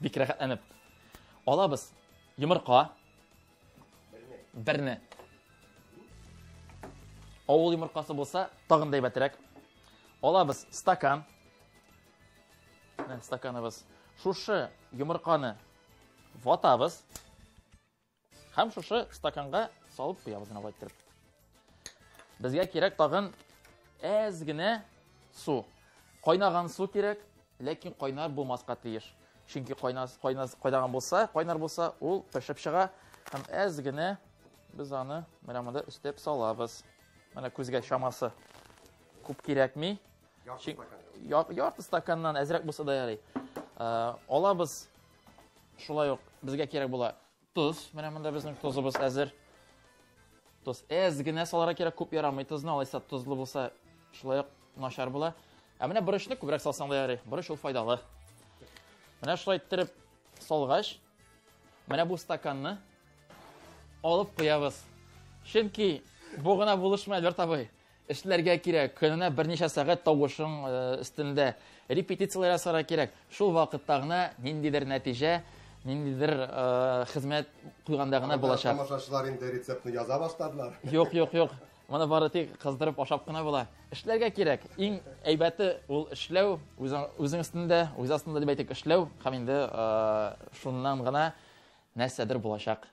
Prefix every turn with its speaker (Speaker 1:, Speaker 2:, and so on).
Speaker 1: Бик рәхәтләнеп. Алабыз йомырка. Берне. Авыл йомыркасы булса, тагын да әйбәтрәк. Алабыз стакан. Стаканыбыз. Шушы йомырканы ватабыз. Һәм шушы стаканга салып куябыз гына байтырып. Безгә кирәк тагын әз генә су. Кайнаган су кирәк, ләкин кайнар булмаска тиеш. Чөнки кайнаган булса, кайнар булса, ул пешеп чыга. Һәм әз генә без аны менә монда өстәп салабыз. Менә күзгә шамасы. Күп кирәкми. Ярты стаканнан әзрәк булса да ярый. Алабыз шулай ук безгә кирәк була туз. Менә монда безнең тузыбыз әзер. Туз әз генә саларга кирәк, күп ярамый. Тузны алайса тузлы булса шулай ук начар була. Менә борычны күбрәк салсаң да ярый. Борыч ул файдалы. Менә шулай иттереп салгач, менә бу стаканны алып куябыз. Чөнки бу гына булышмый, Альберт абый. Эшләргә кирәк. Көненә берничә сәгать тавышың өстендә репетицияләр ясарга кирәк. Шул вакытта гына ниндидер нәтиҗә, ниндидер хезмәт куйганда гына булачак.
Speaker 2: Тамашачылар инде рецептны яза башладылар.
Speaker 1: Юк. Моны бары тик кыздырып ашап кына була. Эшләргә кирәк. Иң әйбәте ул эшләү, үзең өстендә, үз астында дип әйтик, эшләү, һәм инде шуннан гына нәрсәдер булачак.